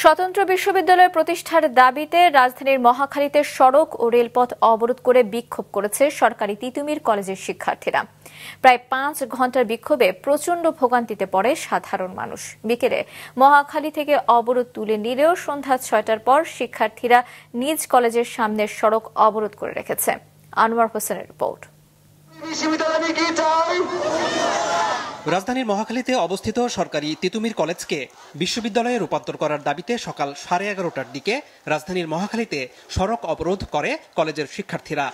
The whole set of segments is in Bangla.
স্বতন্ত্র বিশ্ববিদ্যালয় প্রতিষ্ঠার দাবিতে রাজধানীর মহাখালীতে সড়ক ও রেলপথ অবরোধ করে বিক্ষোভ করেছে সরকারি তিতুমীর কলেজের শিক্ষার্থীরা। প্রায় 5 ঘণ্টার বিক্ষোভে প্রচণ্ড ভোগান্তিতে পড়ে সাধারণ মানুষ। বিকেলে মহাখালী থেকে অবরোধ তুলে নিলেও সন্ধ্যা 6টার পর শিক্ষার্থীরা নিজ কলেজের সামনের সড়ক অবরোধ করে রেখেছে। আনোয়ার হোসেনের রিপোর্ট। রাজধানীর মহাখালীতে অবস্থিত সরকারি তিতুমীর কলেজকে বিশ্ববিদ্যালয়ে রূপান্তর করার দাবিতে সকাল 11:30টার দিকে রাজধানীর মহাখালীতে সড়ক অবরোধ করে কলেজের শিক্ষার্থীরা।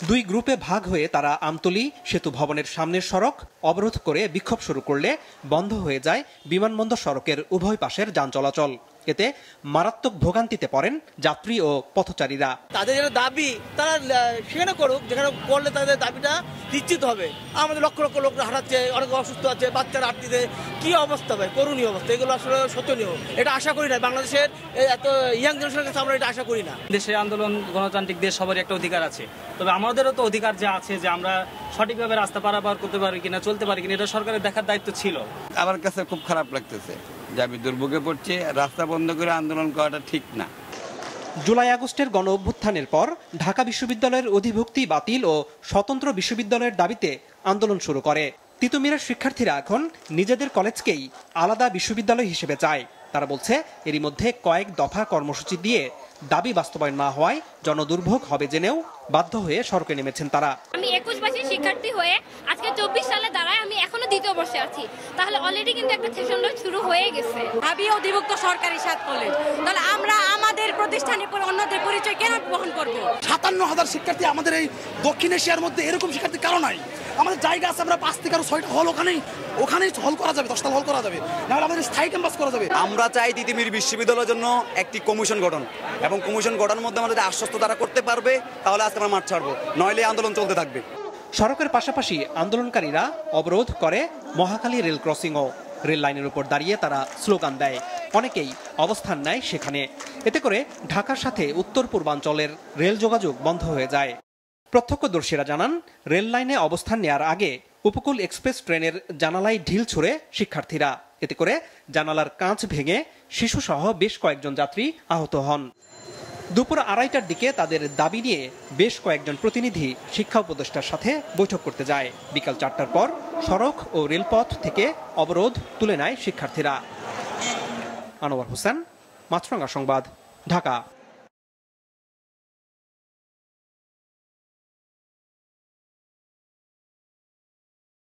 দুই গ্রুপে ভাগ হয়ে তারা আমতলী সেতু ভবনের সামনের সড়ক অবরোধ করে বিক্ষোভ শুরু করলে বন্ধ হয়ে যায় বিমানবন্দর সড়কের উভয় পাশের যান চলাচল। এতে মারাত্মক ভোগান্তিতে পড়েন যাত্রী ও পথচারীরা। তাদের যেটা দাবি তারা সেখানে করুক, যেখানে করলে তাদের দাবিটা নিশ্চিত হবে। আমাদের লক্ষ লক্ষ লোক হারাচ্ছে, অনেক অসুস্থ আছে, বাচ্চারা আটটিতে কি অবস্থা ভাই, করুণীয় অবস্থা। এগুলো আসলে শোচনীয়। এটা আশা করি না বাংলাদেশের এত ইয়াং জেনারেশনের কাছে আমরা এটা আশা করি না। দেশে আন্দোলন গণতান্ত্রিক দেশ, সবারই একটা অধিকার আছে, তবে আমাদেরও তো অধিকার যে আছে যে আমরা সঠিকভাবে রাস্তা পারাপার করতে পারি কিনা, চলতে পারি কিনা, এটা সরকারের দেখার দায়িত্ব ছিল। আমার কাছে খুব খারাপ লাগতেছে যে আমি দুর্ভোগে পড়ছি, রাস্তা বন্ধ করে আন্দোলন করাটা ঠিক না। জুলাই আগস্টের গণ অভ্যুত্থানের পর ঢাকা বিশ্ববিদ্যালয়ের অধিভুক্তি বাতিল ও স্বতন্ত্র বিশ্ববিদ্যালয়ের দাবিতে আন্দোলন শুরু করে। তিতুমীরের শিক্ষার্থীরা এখন নিজেদের কলেজকেই আলাদা বিশ্ববিদ্যালয় হিসেবে চায়। তারা বলছে এরই মধ্যে কয়েক দফা কর্মসূচি দিয়ে দাবি বাস্তবায়ন না হওয়ায় জনদুর্ভোগ হবে জেনেও বাধ্য হয়ে সড়কে নেমেছেন তারা। আমি 21 বছরের শিক্ষার্থী হয়ে আজকে 24 সালে দাঁড়ায় আমি এখনো দ্বিতীয় বর্ষে আছি, তাহলে অলরেডি কিন্তু একটা সেশন শুরু হয়ে গেছে। ভাবি অধিভুক্ত সরকারি 7 কলেজ, তাহলে আমরা আমাদের প্রতিষ্ঠানের পর অন্যদের পরিচয় কেন বহন করব? 57,000 শিক্ষার্থী আমাদের এই দক্ষিণ এশিয়ার মধ্যে এরকম শিক্ষার্থী কারো নাই। আমাদের জায়গা আছে, আমরা 5 থেকে 6টা হল ওখানেই হল করা যাবে, 10টা হল করা যাবে, নাহলে আমাদের স্থায়ী ক্যাম্পাস করা যাবে। আমরা চাই তিতুমীর বিশ্ববিদ্যালয়ের জন্য একটি কমিশন গঠন, এবং কমিশন গঠনের মধ্যে আমাদের আশ্বস্ত তারা করতে পারবে, তাহলে আজকে আমরা মাঠ ছাড়বো, নইলে আন্দোলন চলতে থাকবে। সড়কের পাশাপাশি আন্দোলনকারীরা অবরোধ করে মহাখালী রেল ক্রসিংও। রেল লাইনের উপর দাঁড়িয়ে তারা স্লোগান দেয়, অনেকেই অবস্থান নেয় সেখানে। এতে করে ঢাকার সাথে উত্তর পূর্বাঞ্চলের রেল যোগাযোগ বন্ধ হয়ে যায়। প্রত্যক্ষদর্শীরা জানান, রেল লাইনে অবস্থান নেয়ার আগে উপকূল এক্সপ্রেস ট্রেনের জানালায় ঢিল ছুড়ে শিক্ষার্থীরা। এতে করে জানালার কাঁচ ভেঙে শিশুসহ বেশ কয়েকজন যাত্রী আহত হন। দুপুর 2:30টার দিকে তাদের দাবি নিয়ে বেশ কয়েকজন প্রতিনিধি শিক্ষা উপদেষ্টার সাথে বৈঠক করতে যায়। বিকাল 4টার পর সড়ক ও রেলপথ থেকে অবরোধ তুলে নেয় শিক্ষার্থীরা। আনোয়ার হোসেন, মাছরাঙা সংবাদ, ঢাকা।